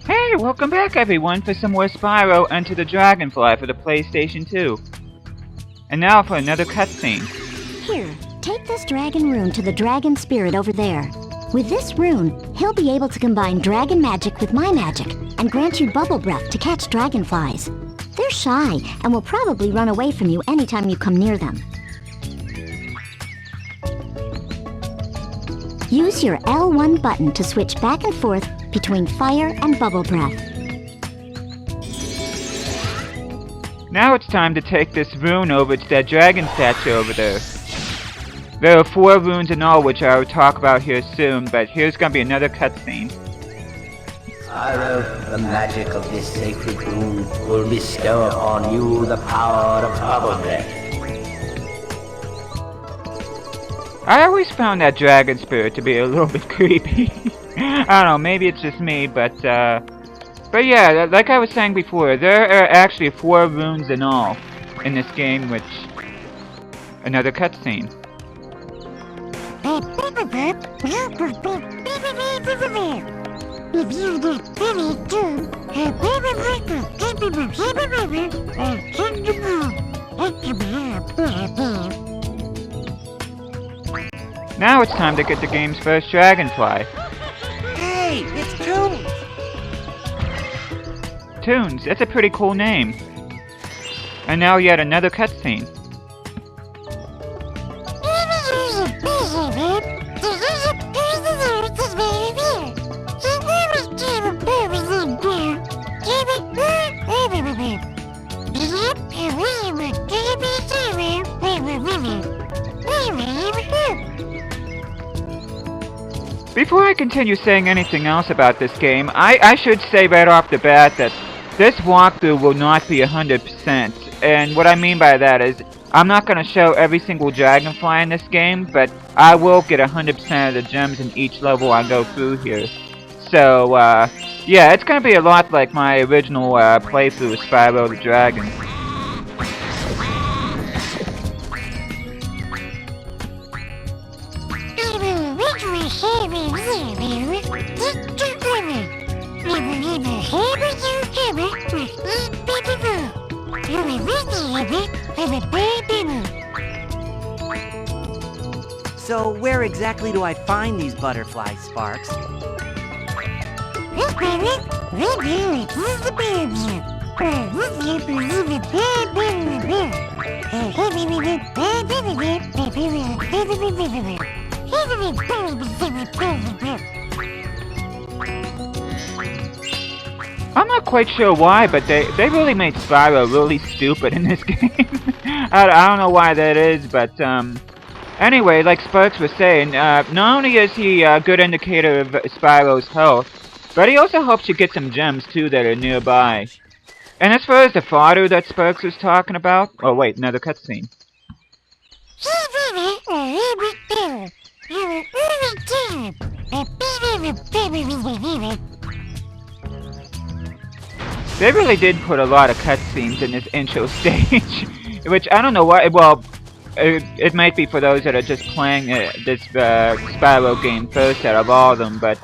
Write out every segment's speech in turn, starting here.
Hey, welcome back everyone for some more Spyro Enter the Dragonfly for the PlayStation 2. And now for another cutscene. Here, take this dragon rune to the dragon spirit over there. With this rune, he'll be able to combine dragon magic with my magic and grant you bubble breath to catch dragonflies. They're shy and will probably run away from you anytime you come near them. Use your L1 button to switch back and forth between fire and bubble breath. Now it's time to take this rune over to that dragon statue over there. There are 4 runes in all, which I will talk about here soon, but here's gonna be another cutscene. Spyro, the magic of this sacred rune will bestow upon you the power of bubble breath. I always found that dragon spirit to be a little bit creepy. I don't know, maybe it's just me, but yeah, like I was saying before, there are actually 4 runes in all in this game, which... Another cutscene. Now it's time to get the game's first Dragonfly. Hey, it's Toons! Toons, that's a pretty cool name. And now yet another cutscene. Before I continue saying anything else about this game, I should say right off the bat that this walkthrough will not be 100%, and what I mean by that is, I'm not going to show every single Dragonfly in this game, but I will get 100% of the gems in each level I go through here. So, yeah, it's going to be a lot like my original playthrough with Spyro the Dragon. So where exactly do I find these butterflies, Sparks? I'm not quite sure why, but they really made Spyro really stupid in this game. I don't know why that is, but anyway, like Sparks was saying, not only is he a good indicator of Spyro's health, but he also helps you get some gems too that are nearby. And as far as the fodder that Sparks was talking about, oh wait, another cutscene. They really did put a lot of cutscenes in this intro stage, which I don't know why. Well, it might be for those that are just playing this Spyro game first out of all of them, but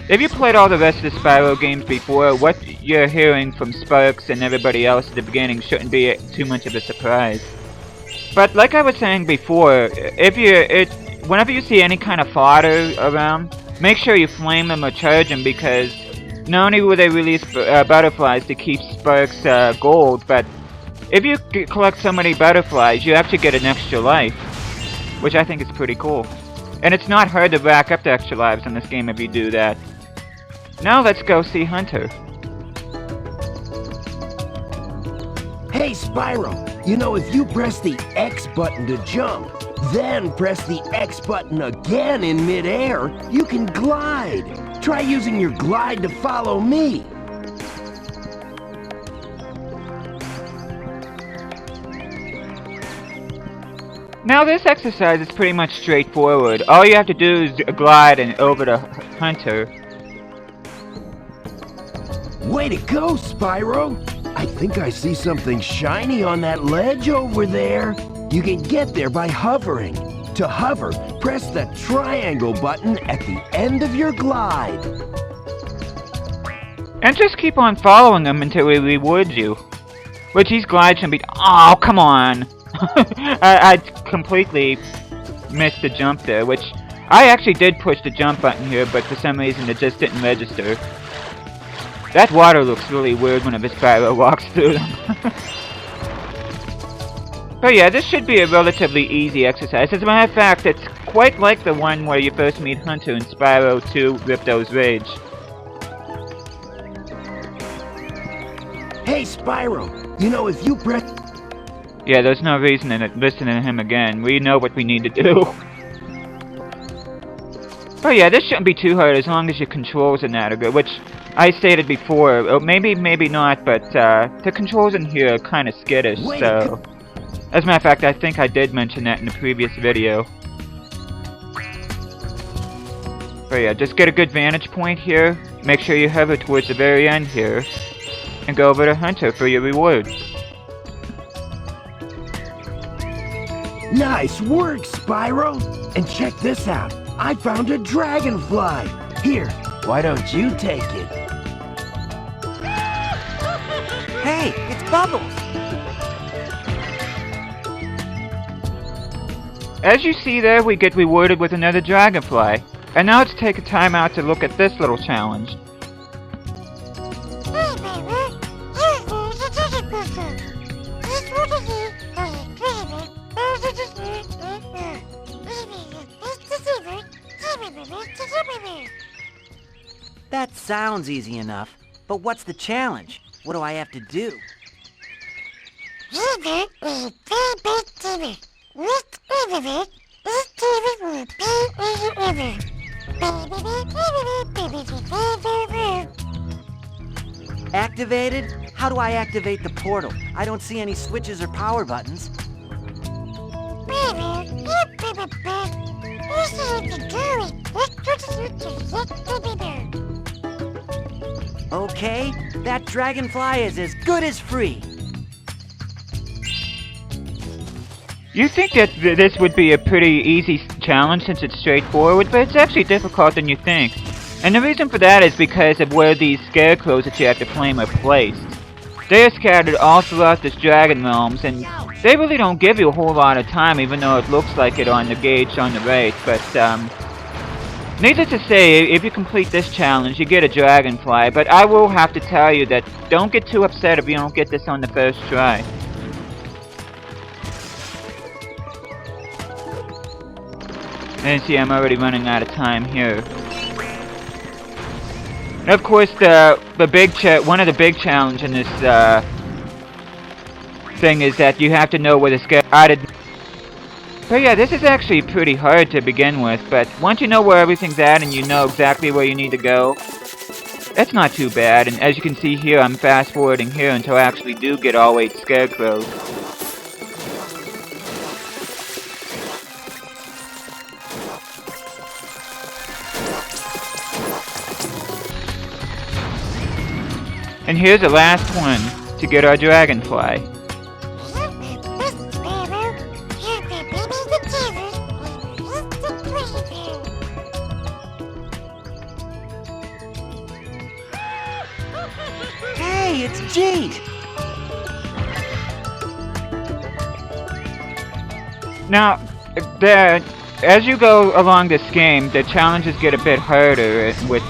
if you played all the rest of the Spyro games before, what you're hearing from Sparks and everybody else at the beginning shouldn't be too much of a surprise. But like I was saying before, whenever you see any kind of fodder around, make sure you flame them or charge them, because not only will they release butterflies to keep Sparks gold, but if you collect so many butterflies, you actually get an extra life, which I think is pretty cool. And it's not hard to rack up the extra lives in this game if you do that. Now let's go see Hunter. Hey Spyro, you know, if you press the X button to jump, then press the X button again in midair, you can glide. Try using your glide to follow me. Now this exercise is pretty much straightforward. All you have to do is glide and over to Hunter. Way to go, Spyro! I think I see something shiny on that ledge over there. You can get there by hovering. To hover, press the triangle button at the end of your glide. And just keep on following him until he rewards you. Which he's glide shouldn't be. Oh, come on! I completely missed the jump there, which I actually did push the jump button here, but for some reason it just didn't register. That water looks really weird whenever Spyro walks through them. But yeah, this should be a relatively easy exercise. As a matter of fact, it's quite like the one where you first meet Hunter in Spyro 2 Ripto's Rage. Hey, Spyro, you know, if you press... Yeah, there's no reason in listening to him again. We know what we need to do. But yeah, this shouldn't be too hard as long as your controls are not good, which I stated before. Maybe not, but the controls in here are kind of skittish, so... As a matter of fact, I think I did mention that in the previous video. But yeah, just get a good vantage point here. Make sure you hover towards the very end here. And go over to Hunter for your reward. Nice work, Spyro! And check this out. I found a Dragonfly. Here, why don't you take it? Hey, it's Bubbles! As you see there, we get rewarded with another Dragonfly. And now let's take a time out to look at this little challenge. That sounds easy enough, but what's the challenge? What do I have to do? Activated? How do I activate the portal? I don't see any switches or power buttons. Okay, that Dragonfly is as good as free. You think that this would be a pretty easy challenge since it's straightforward, but it's actually difficult than you think. And the reason for that is because of where these scarecrows that you have to flame are placed. They are scattered all throughout this Dragon Realms, and they really don't give you a whole lot of time, even though it looks like it on the gauge on the right. But, needless to say, if you complete this challenge, you get a Dragonfly, but I will have to tell you that don't get too upset if you don't get this on the first try. And see, I'm already running out of time here. And of course, one of the big challenge in this thing is that you have to know where the scattered. But yeah, this is actually pretty hard to begin with. But once you know where everything's at and you know exactly where you need to go, that's not too bad. And as you can see here, I'm fast forwarding here until I actually do get all 8 scarecrows. And here's the last one to get our Dragonfly. Hey, it's G! Now, as you go along this game, the challenges get a bit harder, which,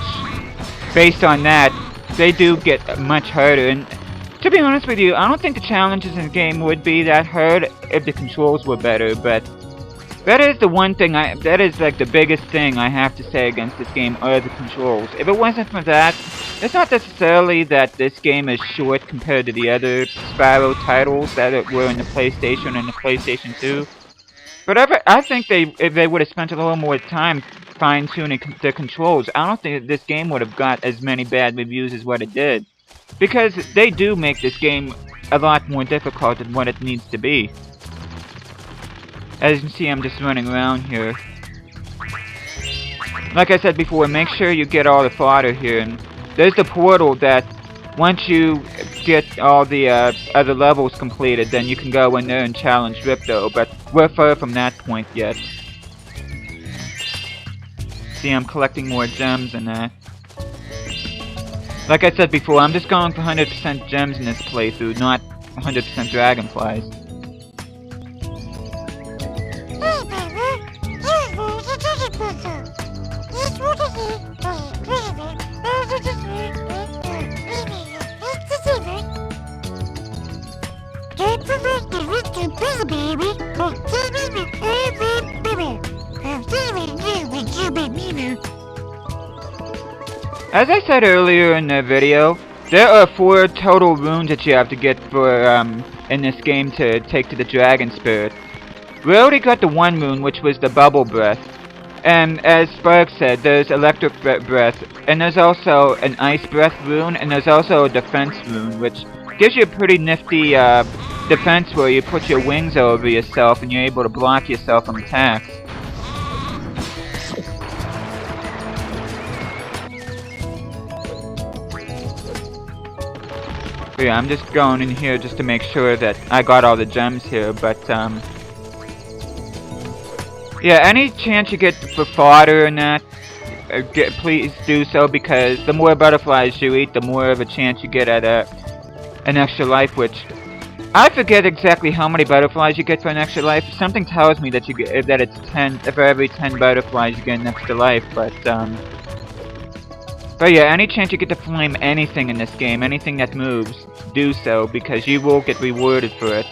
based on that, they do get much harder. And to be honest with you, I don't think the challenges in the game would be that hard if the controls were better, but that is the one thing that is like the biggest thing I have to say against this game are the controls. If it wasn't for that, it's not necessarily that this game is short compared to the other Spyro titles that were in the PlayStation and the PlayStation 2. But I think if they would have spent a little more time fine-tuning the controls, I don't think this game would have got as many bad reviews as what it did. Because they do make this game a lot more difficult than what it needs to be. As you can see, I'm just running around here. Like I said before, make sure you get all the fodder here. And there's the portal that once you get all the other levels completed, then you can go in there and challenge Ripto, but we're far from that point yet. See, I'm collecting more gems and that. Like I said before, I'm just going for 100% gems in this playthrough, not 100% dragonflies. As I said earlier in the video, there are 4 total runes that you have to get for in this game to take to the Dragon Spirit. We already got the 1 rune, which was the Bubble Breath. And as Spark said, there's Electric Breath, and there's also an Ice Breath rune, and there's also a Defense rune, which gives you a pretty nifty defense where you put your wings over yourself and you're able to block yourself from attacks. But yeah, I'm just going in here just to make sure that I got all the gems here, but yeah, any chance you get for fodder and that, please do so, because the more butterflies you eat, the more of a chance you get at an extra life, which I forget exactly how many butterflies you get for an extra life. Something tells me that you get that it's 10 for every 10 butterflies you get an extra life, but yeah, any chance you get to flame anything in this game, anything that moves, do so, because you will get rewarded for it.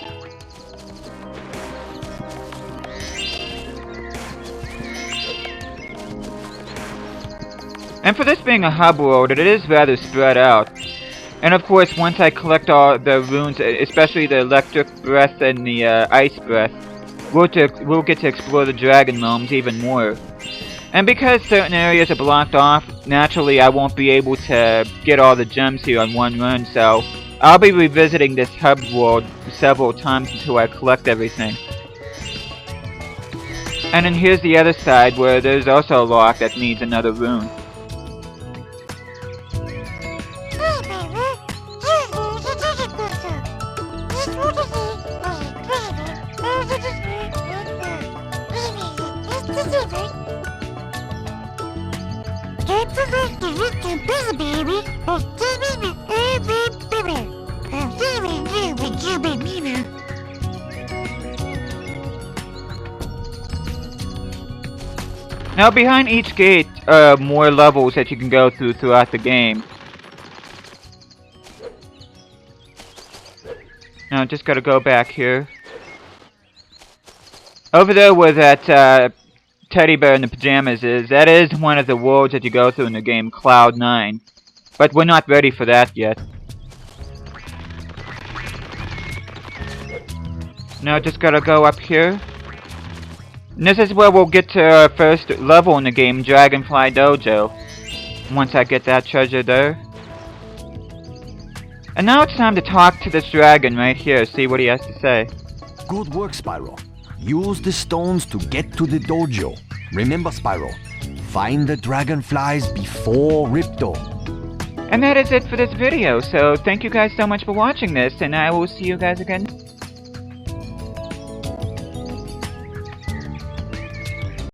And for this being a hub world, it is rather spread out. And of course, once I collect all the runes, especially the Electric Breath and the Ice Breath, we'll get to explore the Dragon Realms even more. And because certain areas are blocked off, naturally I won't be able to get all the gems here on one run, so I'll be revisiting this hub world several times until I collect everything. And then here's the other side where there's also a lock that needs another rune. Now behind each gate are more levels that you can go through throughout the game. Now just gotta go back here. Over there where that teddy bear in the pajamas is, that is one of the worlds that you go through in the game, Cloud 9. But we're not ready for that yet. Now just gotta go up here. And this is where we'll get to our first level in the game, Dragonfly Dojo. Once I get that treasure there. And now it's time to talk to this dragon right here, see what he has to say. Good work, Spyro. Use the stones to get to the dojo. Remember, Spyro, find the dragonflies before Ripto. And that is it for this video, so thank you guys so much for watching this, and I will see you guys again.